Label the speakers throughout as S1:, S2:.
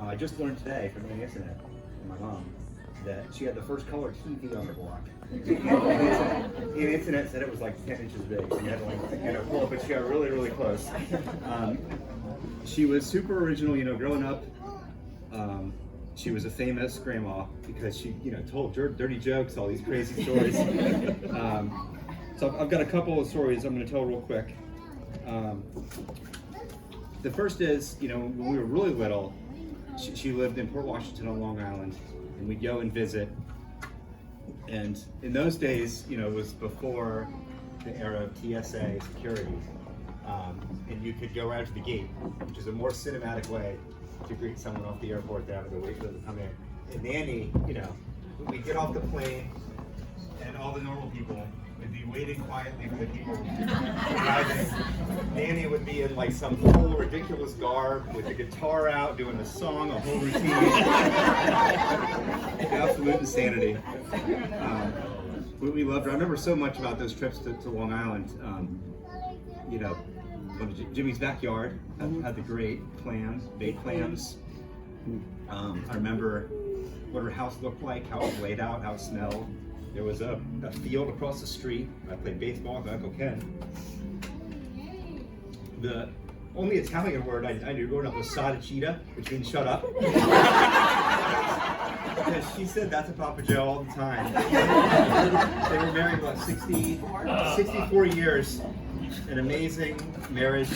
S1: I just learned today from the internet, from my mom, that she had the first color TV on the block. The internet said it was like 10 inches big, so you had to like, pull it, but she got really, really close. She was super original, growing up. She was a famous grandma because she, told dirty jokes, all these crazy stories. So I've got a couple of stories I'm going to tell real quick. The first is, when we were really little, she lived in Port Washington on Long Island, and we'd go and visit. And in those days, it was before the era of TSA security, and you could go right to the gate, which is a more cinematic way to greet someone off the airport than having to wait for them to come in. And Nanie, we'd get off the plane, and all the normal people would be waiting quietly for the people arriving. Nanie would be in like some full ridiculous garb with the guitar out, doing a song, a whole routine. Absolute insanity. We loved her. I remember so much about those trips to Long Island. Jimmy's backyard had the great clams, baked clams. I remember what her house looked like, how it was laid out, how it smelled. There was a field across the street. I played baseball with my Uncle Ken. The only Italian word I knew growing up was sadicita, which means shut up. Because she said that to Papa Joe all the time. They were married, 64 years. An amazing marriage.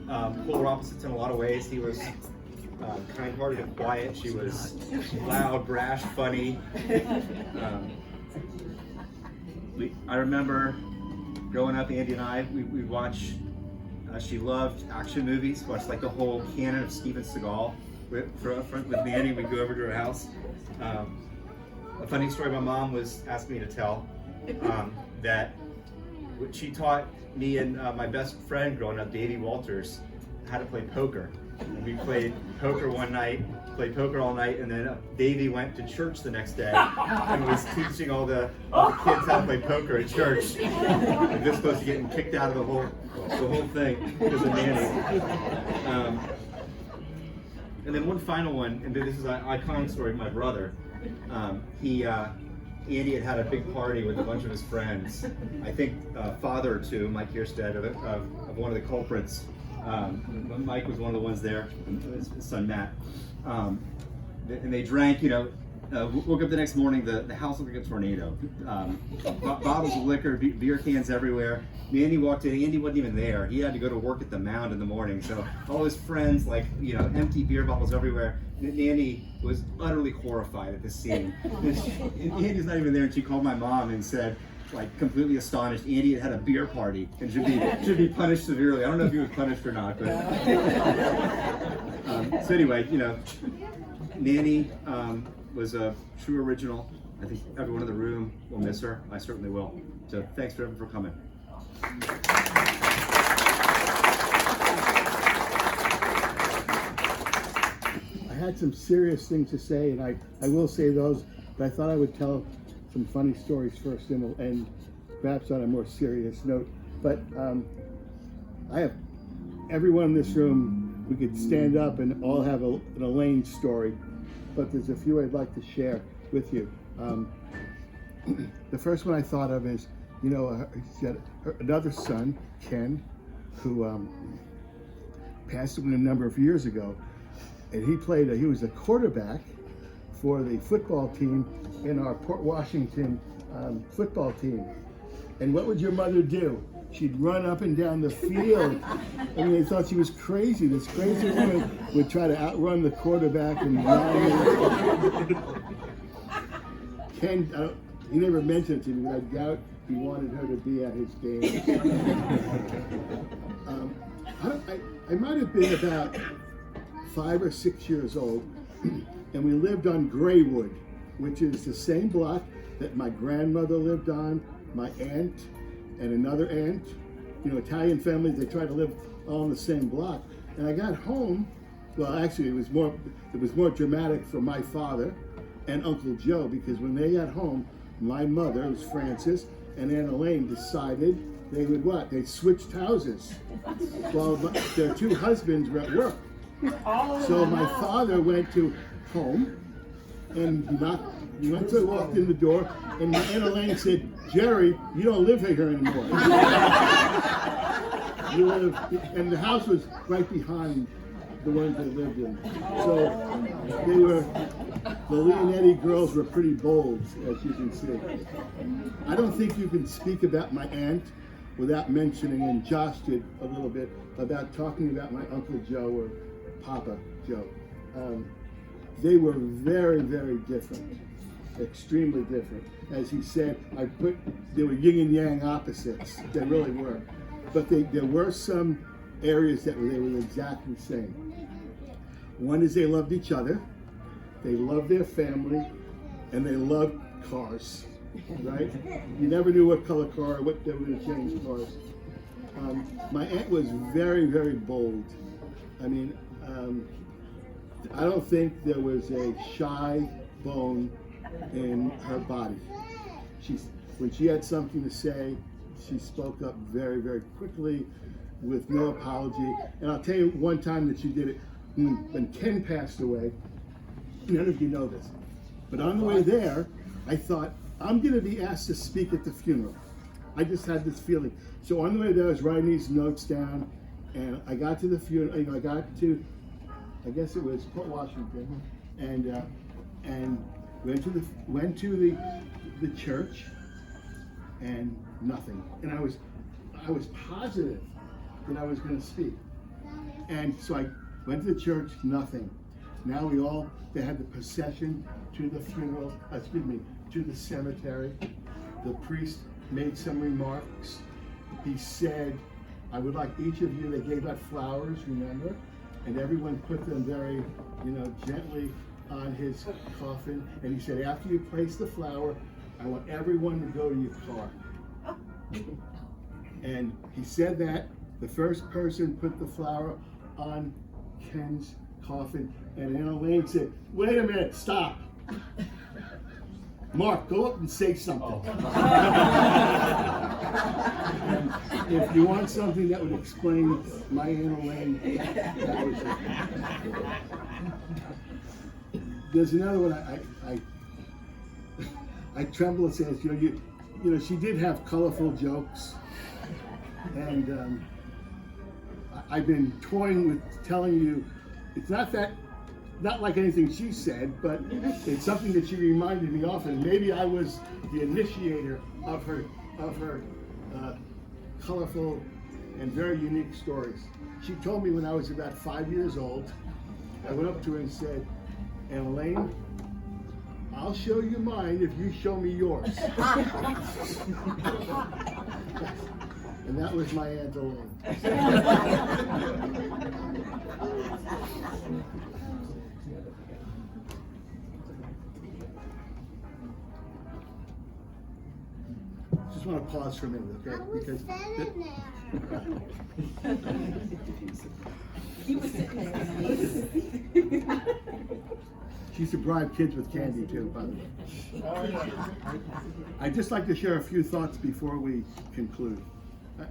S1: Polar opposites in a lot of ways. He was kind-hearted and quiet. She was loud, brash, funny. I remember growing up, Andy and I, we'd watch, she loved action movies, watched like the whole canon of Steven Seagal with Nanie. We'd go over to her house. A funny story my mom was asking me to tell, that she taught me and my best friend growing up, Davey Walters, how to play poker. And we played poker one night, played poker all night, and then Davey went to church the next day and was teaching all the kids how to play poker at church. And this was getting kicked out of the whole thing because of Nanie. And then one final one, and this is an iconic story of my brother. Andy had a big party with a bunch of his friends. I think father or two, Mike Kierstead, of one of the culprits. Mike was one of the ones there, his son Matt. And they drank, woke up the next morning, the house looked like a tornado. Bottles of liquor, beer cans everywhere. Andy walked in, Andy wasn't even there. He had to go to work at the Mound in the morning. So all his friends, empty beer bottles everywhere. Nanie was utterly horrified at this scene. Andy's not even there, and she called my mom and said, completely astonished, Andy had a beer party and should be punished severely. I don't know if he was punished or not, but so anyway, Nanie was a true original. I think everyone in the room will miss her. I certainly will. So thanks for everyone for coming.
S2: I had some serious things to say, and I will say those, but I thought I would tell some funny stories first, and we'll end perhaps on a more serious note. But I have everyone in this room, we could stand up and all have an Elaine story, but there's a few I'd like to share with you. The first one I thought of is, she had another son, Ken, who passed away a number of years ago, and he was a quarterback for the football team in our Port Washington football team. And what would your mother do? She'd run up and down the field. I mean, they thought she was crazy. This crazy woman would try to outrun the quarterback and Ken, he never mentioned it to me, but I doubt he wanted her to be at his game. I might have been about 5 or 6 years old, and we lived on Graywood, which is the same block that my grandmother lived on, my aunt, and another aunt. Italian families, they try to live all in the same block. And I got home, well, actually, it was more dramatic for my father and Uncle Joe, because when they got home, my mother, it was Frances, and Aunt Elaine decided they would what? They switched houses. Well, their two husbands were at work. So my father went to home and he went to walk in the door, and my Aunt Elaine said, "Jerry, you don't live here anymore." You live, and the house was right behind the ones they lived in. So the Leonetti girls were pretty bold, as you can see. I don't think you can speak about my aunt without mentioning, and Josh did a little bit, about talking about my Uncle Joe or Papa Joe. They were very, very different, extremely different. As he said, they were yin and yang opposites. They really were. But there were some areas they were exactly the same. One is they loved each other, they loved their family, and they loved cars, right? You never knew what color car or what they were going to change cars. My aunt was very, very bold. I mean, I don't think there was a shy bone in her body. When she had something to say, she spoke up very, very quickly with no apology. And I'll tell you one time that she did it, when Ken passed away. None of you know this, but on the way there, I thought, I'm going to be asked to speak at the funeral. I just had this feeling. So on the way there, I was writing these notes down, and I got to the funeral. I got to, I guess it was Port Washington, and went to the church, and nothing. And I was positive that I was going to speak, and so I went to the church, nothing. Now they had the procession to the funeral, to the cemetery. The priest made some remarks. He said, I would like each of you, they gave out flowers, remember? And everyone put them very, gently on his coffin. And he said, after you place the flower, I want everyone to go to your car. And he said that. The first person put the flower on Ken's coffin, and Aunt Elaine said, wait a minute, stop. Mark, go up and say something. And if you want something that would explain my Aunt Elaine, that was it. There's another one I tremble and say, she did have colorful jokes, and I've been toying with telling you, it's not like anything she said, but it's something that she reminded me of, and maybe I was the initiator of her colorful and very unique stories. She told me when I was about 5 years old, I went up to her and said, Aunt Elaine, I'll show you mine if you show me yours. And that was my Aunt Elaine. Just want to pause for a minute, okay? Because
S3: he was sitting there.
S2: she used to bribe kids with candy too, by the way. I'd just like to share a few thoughts before we conclude.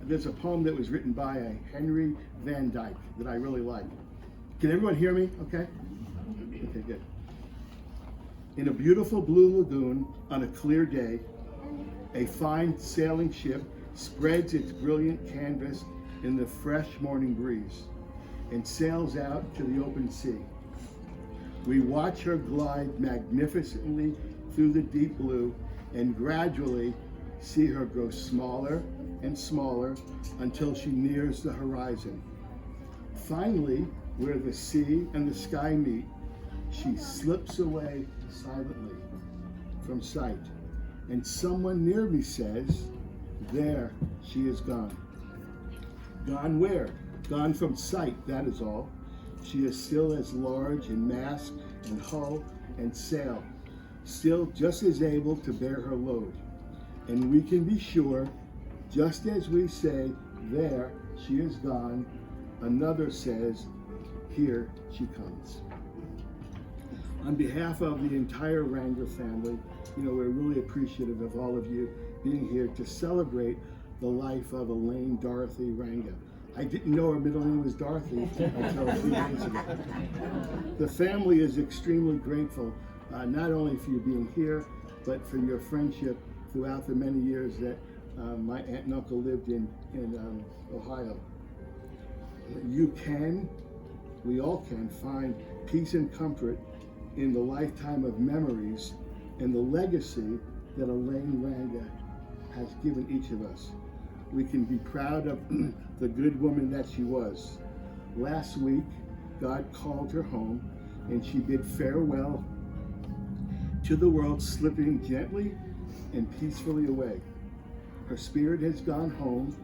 S2: There's a poem that was written by a Henry Van Dyke that I really like. Can everyone hear me? Okay? Okay, good. In a beautiful blue lagoon on a clear day, a fine sailing ship spreads its brilliant canvas in the fresh morning breeze and sails out to the open sea. We watch her glide magnificently through the deep blue and gradually see her grow smaller and smaller until she nears the horizon. Finally, where the sea and the sky meet, she slips away silently from sight, and someone near me says, there she is gone. Gone where? Gone from sight, that is all. She is still as large in mast and hull and sail, still just as able to bear her load. And we can be sure, just as we say, there she is gone, another says, here she comes. On behalf of the entire Wrangler family, we're really appreciative of all of you being here to celebrate the life of Elaine Dorothy Ranga. I didn't know her middle name was Dorothy until a few days ago. The family is extremely grateful, not only for you being here, but for your friendship throughout the many years that my aunt and uncle lived in Ohio. We all can find peace and comfort in the lifetime of memories and the legacy that Elaine Ranga has given each of us. We can be proud of the good woman that she was. Last week, God called her home and she bid farewell to the world, slipping gently and peacefully away. Her spirit has gone home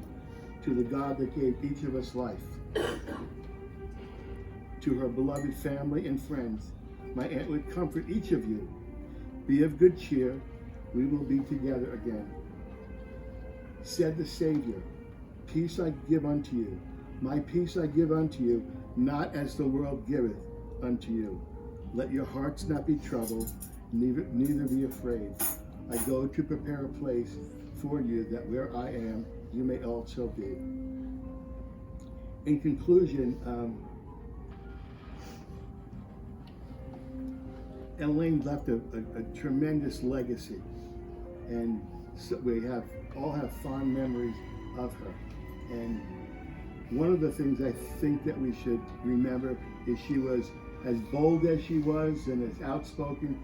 S2: to the God that gave each of us life. To her beloved family and friends, my aunt would comfort each of you. Be of good cheer, we will be together again. Said the Savior, peace I give unto you, my peace I give unto you, not as the world giveth unto you. Let your hearts not be troubled, neither be afraid. I go to prepare a place for you, that where I am, you may also be. In conclusion, Elaine left a tremendous legacy, and so we all have fond memories of her. And one of the things I think that we should remember is she was as bold as she was and as outspoken.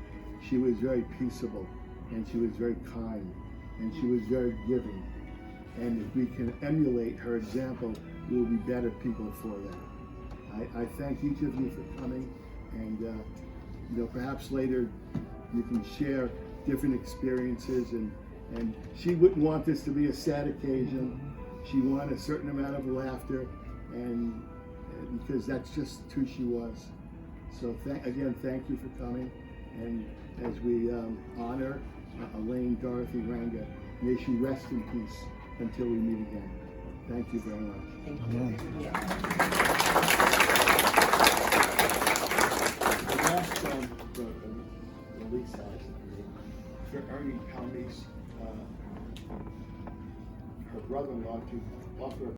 S2: She was very peaceable, and she was very kind, and she was very giving. And if we can emulate her example, we will be better people for that. I thank each of you for coming, and perhaps later you can share different experiences, and she wouldn't want this to be a sad occasion. She wanted a certain amount of laughter, and because that's just who she was. So again, thank you for coming, and as we honor Elaine Dorothy Ranga, may she rest in peace until we meet again. Thank you very much.
S3: Amen.
S2: The last release has for Ernie Palmy's, her brother-in-law, to offer